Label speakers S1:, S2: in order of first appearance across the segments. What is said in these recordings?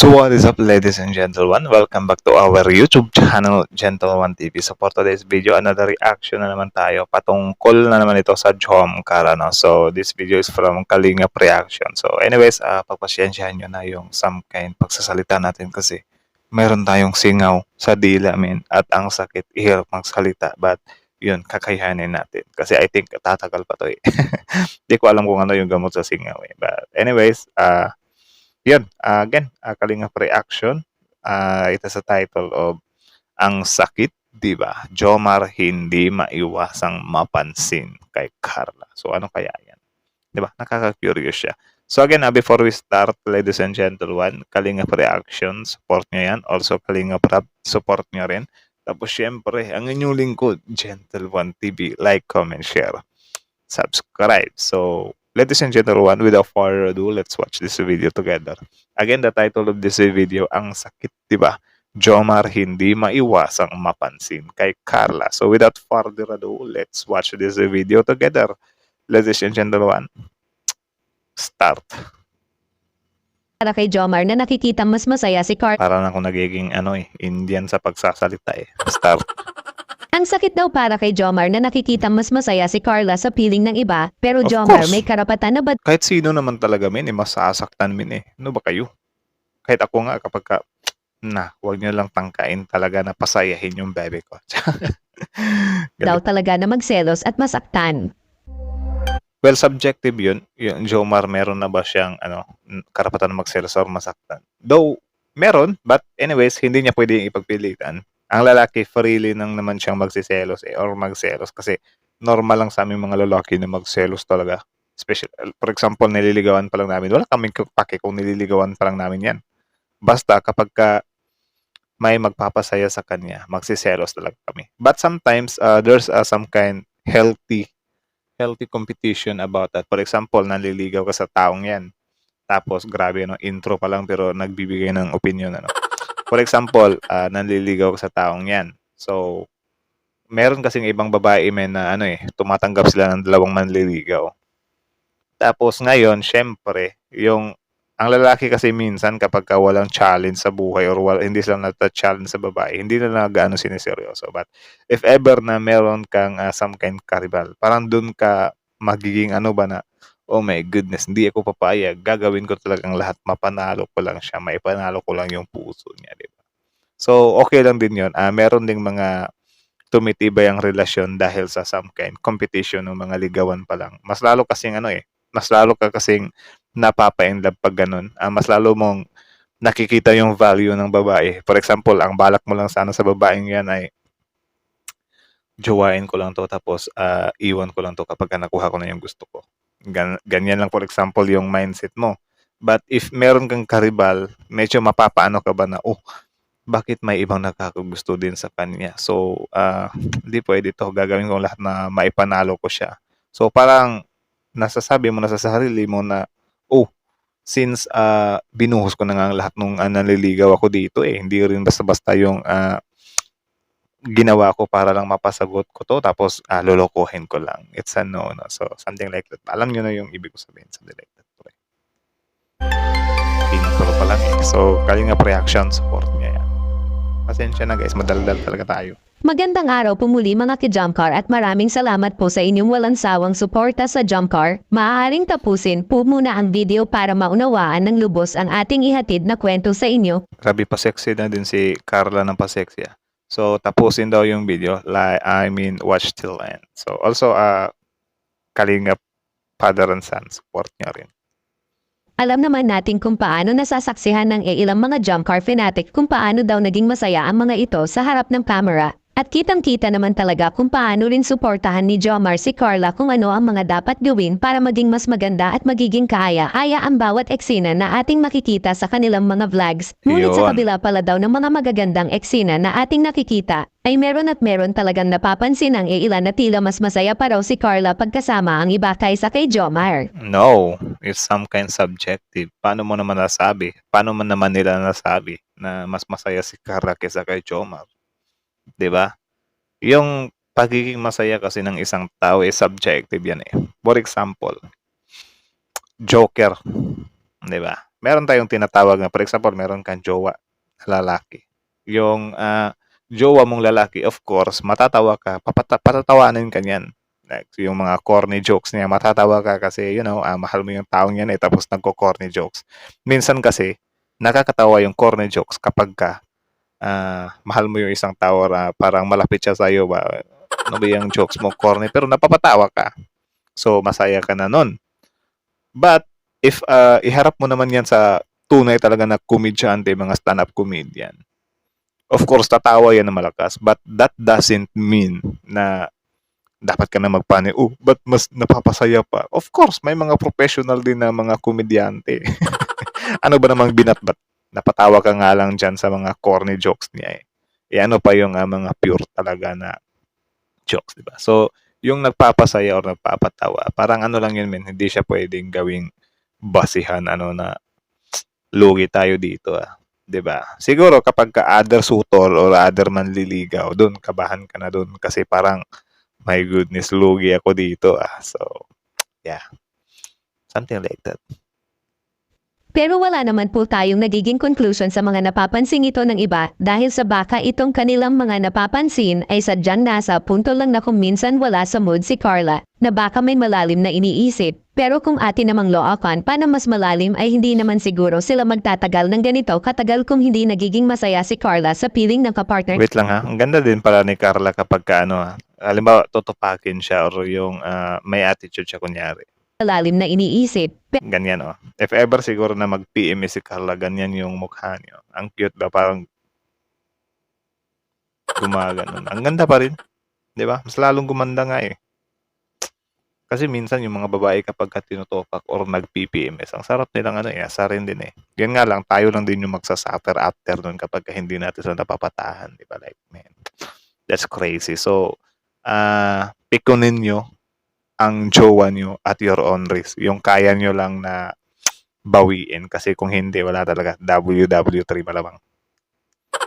S1: So what is up, ladies and gentlemen? Welcome back to our YouTube channel, Gentle One TV. So for today's video, another reaction na naman tayo. Patungkol na naman ito sa Jomcar. No? So this video is from Kalingap Reaction. So anyways, pagpasensyahan nyo na yung some kind pagsasalita natin kasi meron tayong singaw sa dila, men. At ang sakit, ihirap magsalita. But yun, kakayanin natin. Kasi I think tatagal pa to eh. Di ko alam kung ano yung gamot sa singaw eh. But anyways, yun, again, Kalingap Reaction. Ito sa title of Ang Sakit, di ba? Jomar hindi maiwasang mapansin kay Carla. So ano kaya yan? Di ba? Nakaka-curious siya. So again, before we start, ladies and gentlemen, Kalingap Reaction, support nyo yan. Also, Kalingap Rap, support nyo rin. Tapos syempre, ang inyong lingkod, Gentle One TV. Like, comment, share, subscribe. So, ladies and gentlemen, without further ado, let's watch this video together. Again, the title of this video, Ang Sakit, di ba? Jomar hindi maiwasang mapansin kay Carla. So, without further ado, let's watch this video together. Ladies and gentlemen, start.
S2: Para kay Jomar na nakikita mas masaya si Carla.
S1: Para na ako nagiging Indian sa pagsasalita eh. Start.
S2: Ang sakit daw para kay Jomar na nakikita mas masaya si Carla sa piling ng iba, pero
S1: Of
S2: Jomar
S1: course.
S2: may karapatan na ba
S1: Kahit sino naman talaga, men, masasaktan, men eh. Ano ba kayo? Kahit ako nga, kapag huwag nyo lang tangkain talaga na pasayahin yung bebe ko.
S2: daw talaga na magselos at masaktan?
S1: Well, subjective yun. Yung Jomar, meron na ba siyang karapatan na magselos or masaktan? Though, meron, but anyways, hindi niya pwedeng ipagpilitan. Ang lalaki, freely nang naman siyang magsiselos or magselos kasi normal lang sa aming mga lalaki na magselos talaga. For example, nililigawan pa lang namin. Wala kaming pake kung nililigawan pa lang namin yan. Basta kapag may magpapasaya sa kanya, magsiselos talaga kami. But sometimes, there's some kind healthy competition about that. For example, naliligaw ka sa taong yan. Tapos, grabe, intro pa lang pero nagbibigay ng opinion, For example, nanliligaw ka sa taong yan. So, meron kasing ibang babae na tumatanggap sila ng dalawang manliligaw. Tapos ngayon, syempre, ang lalaki kasi minsan kapag walang challenge sa buhay or hindi sila nata-challenge sa babae, hindi na gaano siniseryoso. But if ever na meron kang some kind karibal, parang dun ka magiging oh my goodness, hindi ako papayag. Gagawin ko talagang lahat. Mapanalo ko lang siya. Maipanalo ko lang yung puso niya, di ba? So, okay lang din yun. Meron ding mga tumitibay ang relasyon dahil sa some kind competition ng mga ligawan pa lang. Mas lalo kasing mas lalo ka kasing napapa-inlove pag ganun. Mas lalo mong nakikita yung value ng babae. For example, ang balak mo lang sana sa babaeng yan ay jowain ko lang to tapos iwan ko lang to kapag nakuha ko na yung gusto ko. Ganyan lang, for example, yung mindset mo. But if meron kang karibal, medyo mapapaano ka ba na, bakit may ibang nakakagusto din sa kanya? So, hindi pwede to. Gagawin ko lahat na maipanalo ko siya. So, parang nasasabi mo na sa sarili mo na, since binuhos ko na nga lahat nung naliligaw ako dito hindi rin basta-basta yung ginawa ko para lang mapasagot ko to tapos lolokohin ko lang. It's a no. So, something like that. Alam nyo na yung ibig ko sabihin. Something like that. Intro pa lang eh. So, Kalingap Reaction, support niya yan. Pasensya na guys, madaldal talaga tayo.
S2: Magandang araw po muli mga ka-Jomcar at maraming salamat po sa inyong walang sawang suporta sa Jomcar. Maaaring tapusin po muna ang video para maunawaan ng lubos ang ating ihatid na kwento sa inyo.
S1: Grabe, pa-sexy na din si Carla ng pa-sexy. So, tapusin daw yung video. Watch till end. So, also, Kalingap Father and Son, support niya rin.
S2: Alam naman natin kung paano nasasaksihan ng ilang mga Jomcar fanatic kung paano daw naging masaya ang mga ito sa harap ng camera. At kitang-kita naman talaga kung paano rin suportahan ni Jomar si Carla kung ano ang mga dapat gawin para maging mas maganda at magiging kaaya-aya ang bawat eksena na ating makikita sa kanilang mga vlogs. Ngunit sa kabila pala daw ng mga magagandang eksena na ating nakikita, ay meron talagang napapansin ang ilan na tila mas masaya pa raw si Carla pagkasama ang iba kaysa kay Jomar.
S1: No, it's some kind subjective. Paano mo naman nasabi? Paano man naman nila nasabi na mas masaya si Carla kaysa kay Jomar? 'Di ba? Yung pagiging masaya kasi ng isang tao is subjective yan eh. For example, Joker, 'di ba? meron tayong tinatawag na, for example, meron kang jowa na lalaki. Yung jowa mong lalaki, of course, matatawa ka, patatawanin ka niyan. Like, yung mga corny jokes niya, matatawa ka kasi, mahal mo yung taong yan tapos nagko-corny jokes. Minsan kasi, nakakatawa yung corny jokes kapag mahal mo yung isang tao na parang malapit siya sa'yo ba, ano ba yung jokes mo, corny, pero napapatawa ka. So, masaya ka na nun. But, if iharap mo naman yan sa tunay talaga na komedyante, mga stand-up comedian, of course, tatawa yan na malakas, but that doesn't mean na dapat ka na magpani, ba't mas napapasaya pa? Of course, may mga professional din na mga komedyante. Ano ba namang binatbat? Napatawa ka nga lang dyan sa mga corny jokes niya eh. Ano pa yung mga pure talaga na jokes, di ba? So, yung nagpapasaya or nagpapatawa, parang ano lang yun, hindi siya pwedeng gawing basihan, na lugi tayo dito, 'di ba? Siguro kapag ka other suitor or other manliligaw, doon kabahan ka na doon kasi parang my goodness, lugi ako dito, So, yeah. Something like that.
S2: Pero wala naman po tayong nagiging conclusion sa mga napapansin ito ng iba dahil sa baka itong kanilang mga napapansin ay sadyang nasa punto lang na kung minsan wala sa mood si Carla na baka may malalim na iniisip. Pero kung atin namang lookan pa na mas malalim ay hindi naman siguro sila magtatagal ng ganito katagal kung hindi nagiging masaya si Carla sa piling ng kapartner.
S1: Wait lang Ang ganda din pala ni Carla kapag halimbawa tutupakin siya or yung may attitude siya kunyari.
S2: Malalim na iniisip.
S1: Ganyan If ever siguro na mag-PM si Carla, ganyan yung mukha niyo. Ang cute ba? Parang gumaganon. Ang ganda pa rin. Di ba? Mas lalong gumanda nga eh. Kasi minsan yung mga babae kapag tinutopak or nag-PPMS, ang sarap nilang asarin din eh. Yan nga lang, tayo lang din yung magsasuffer after nun kapag hindi natin sila napapatahan. Di ba? Like, man, that's crazy. So, pikunin nyo ang jowa nyo at your own risk. Yung kaya nyo lang na bawiin. Kasi kung hindi, wala talaga. WW3 malamang.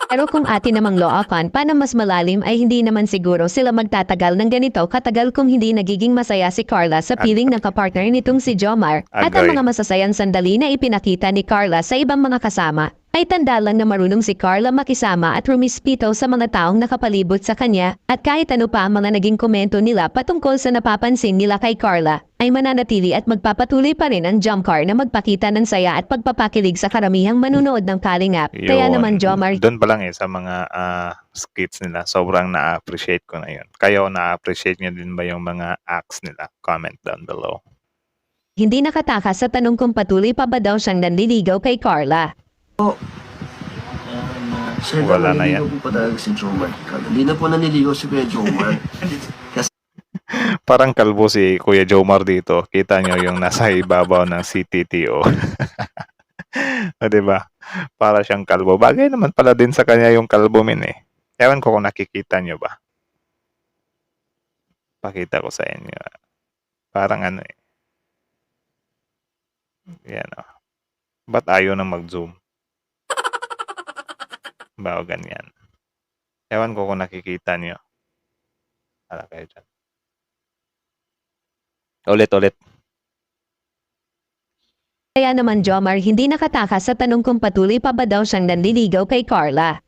S2: Pero kung atin namang lookan pa na mas malalim ay hindi naman siguro sila magtatagal ng ganito katagal kung hindi nagiging masaya si Carla sa piling ng kapartner nitong si Jomar. At ang
S1: Agree.
S2: mga masasayang sandali na ipinakita ni Carla sa ibang mga kasama ay tanda lang na marunong si Carla makisama at rumispito sa mga taong nakapalibot sa kanya at kahit ano pa ang mga naging komento nila patungkol sa napapansin nila kay Carla ay mananatili at magpapatuloy pa rin ang Jomcar na magpakita ng saya at pagpapakilig sa karamihang manunood ng Kalingap. Kaya
S1: Yun.
S2: naman Jomar,
S1: Doon pa lang sa mga skits nila, sobrang na-appreciate ko na yun. Kayo, na-appreciate nyo din ba yung mga acts nila? Comment down below.
S2: hindi nakatakas sa tanong kung patuloy pa ba daw siyang nanliligaw kay Carla.
S3: Sir,
S1: Wala na yan.
S3: naniligaw po pa talaga si Jomar. Hindi na po naniligaw si Kuya Jomar.
S1: Parang kalbo si Kuya Jomar dito. Kita nyo yung nasa ibabaw ng CTTO. O, diba? Para siyang kalbo. Bagay naman pala din sa kanya yung kalbo eh. Ewan ko kung nakikita nyo ba. Pakita ko sa inyo. Parang Yan Ba't ayaw na mag-zoom? Ba, ganyan. Ewan ko kung nakikita nyo. Hala kayo dyan. Ulit.
S2: Kaya naman Jomar hindi nakatakas sa tanong kung patuloy pa ba daw siyang nanliligaw kay Carla.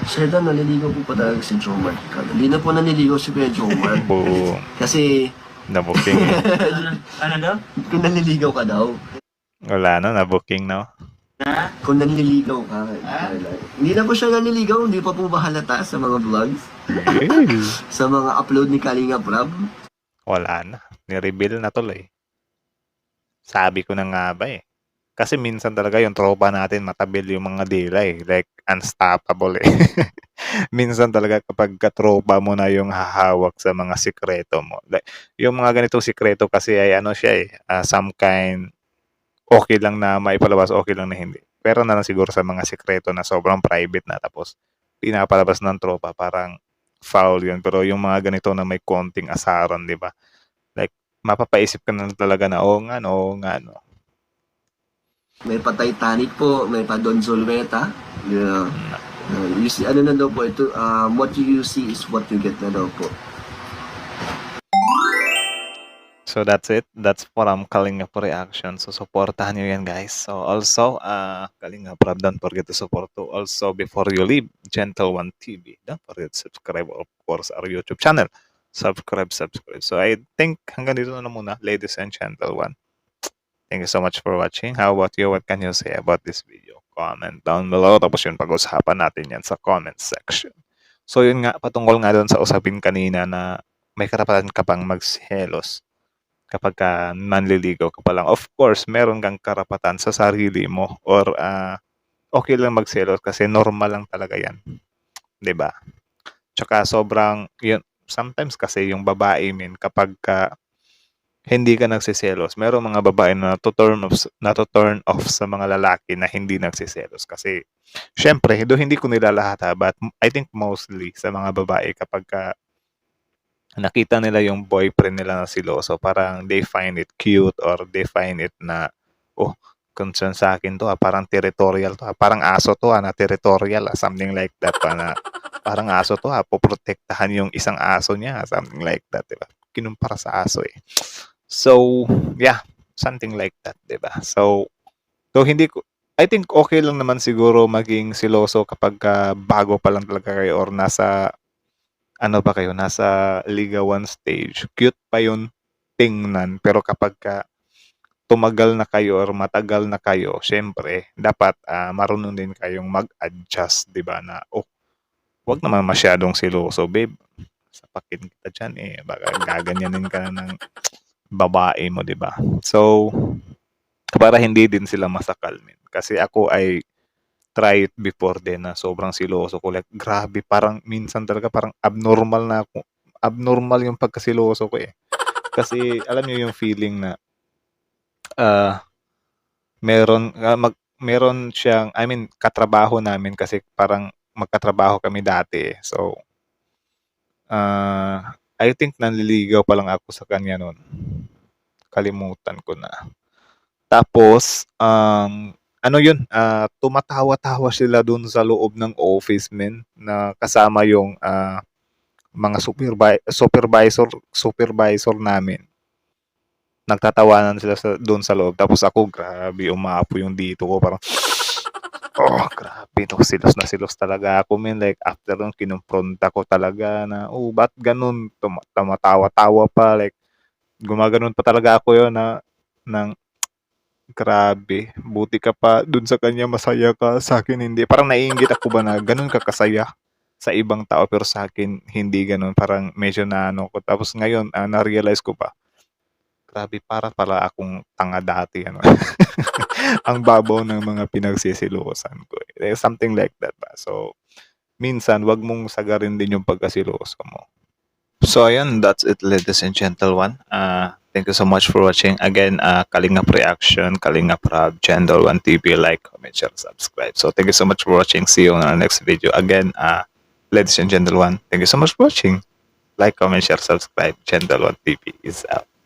S3: Sir, naniligaw po pa talaga si Jomar. Hindi na po naniligaw si Kuya Jomar.
S1: Boom.
S3: Kasi,
S1: Nabooking.
S4: Ano daw?
S3: kung naniligaw ka daw,
S1: Wala nabooking na.
S3: kung naniligaw ka, hindi na po siya naniligaw, hindi pa po ba halata sa mga vlogs, sa mga upload ni Kalinga Prab.
S1: Wala na. Ni-reveal na tuloy. Sabi ko na nga ba eh. Kasi minsan talaga yung tropa natin matabil yung mga dila eh. Like, unstoppable eh. Minsan talaga kapag katropa mo na yung hahawak sa mga sikreto mo. Like, yung mga ganitong sikreto kasi ay siya eh. Some kind, okay lang na maipalabas, okay lang na hindi. Pero na lang siguro sa mga sikreto na sobrang private na tapos pinapalabas ng tropa, parang foul yun. Pero yung mga ganito na may konting asaran, di ba? Like, mapapaisip ka na talaga na, oo nga no.
S3: May pa Titanic po, may pa Don Zolveta. Yeah. You see, ano na daw po ito, what you see is what you get na daw po.
S1: So, So that's it. That's from Kalingap Reaction. So supportahan nyo yan, guys. So also, Kalingap Rob, don't forget to support to. Also, before you leave, Gentle One TV. Don't forget to subscribe, of course, our YouTube channel. Subscribe. So I think hanggang dito na muna, ladies and Gentle One. Thank you so much for watching. How about you? What can you say about this video? Comment down below. Tapos yun, pag-usapan natin yan sa comment section. So yun nga, patungkol nga doon sa usapin kanina na may karapatan ka pang magselos kapag ka manliligaw ka pa lang. Of course, meron kang karapatan sa sarili mo or okay lang magselos kasi normal lang talaga yan. 'Di ba? Tsaka sobrang, yun, sometimes kasi yung babae kapag ka hindi ka nagsiselos, merong mga babae na to-turn off sa mga lalaki na hindi nagsiselos. Kasi, syempre, hindi ko nila lahat but I think mostly sa mga babae kapag ka nakita nila yung boyfriend nila na siloso, parang they find it cute or they find it na, oh, concern sa akin to, parang territorial to, parang aso to, na territorial, something like that, na parang aso to, poprotektahan yung isang aso niya, something like that, diba? Kinumpara sa aso eh. So, yeah, something like that, diba? So I think okay lang naman siguro maging siloso kapag bago pa lang talaga kayo or nasa ligawan stage. Cute pa yun tingnan. Pero kapag tumagal na kayo or matagal na kayo, syempre, dapat marunong din kayong mag-adjust, di ba? Na, wag naman masyadong siloso, babe. Sapakin kita dyan eh. Baka gaganyanin ka na ng babae mo, di ba? So, para hindi din sila masakalmin. Kasi ako ay try it before din na sobrang siloso ko. Like, grabe, parang minsan talaga parang abnormal na ako. Abnormal yung pagkasiloso ko eh. Kasi alam niyo yung feeling na meron siyang, I mean, katrabaho namin kasi parang magkatrabaho kami dati eh. So, I think nanliligaw pa lang ako sa kanya noon. Kalimutan ko na. Tapos, tumatawa-tawa sila dun sa loob ng office, na kasama yung mga supervisor namin. Nagtatawanan sila doon sa loob. Tapos ako, grabe, umaapo yung dito ko. Parang, grabe, silos talaga ako, Like, after nun, kinumpronta ko talaga na, ba't ganun? Tumatawa-tawa pa. Like, gumaganon pa talaga ako yun ng grabe, buti ka pa dun sa kanya masaya ka, sa akin hindi. Parang naiinggit ako ba na ganun ka kasaya sa ibang tao pero sa akin hindi ganun. Parang medyo ko. Tapos ngayon, na-realize ko pa, grabe, para pala akong tanga dati. Ang babaw ng mga pinagsisilosan ko. Something like that ba? So, minsan, wag mong sagarin din yung pagkasiloso mo. So, ayun, that's it, ladies and gentlemen. Thank you so much for watching. Again, Kalingap Reaction, Kalingap Rob, Gentle One TV, like, comment, share, subscribe. So, thank you so much for watching. See you on our next video. Again, ladies and gentlemen, thank you so much for watching. Like, comment, share, subscribe. Gentle One TV is out.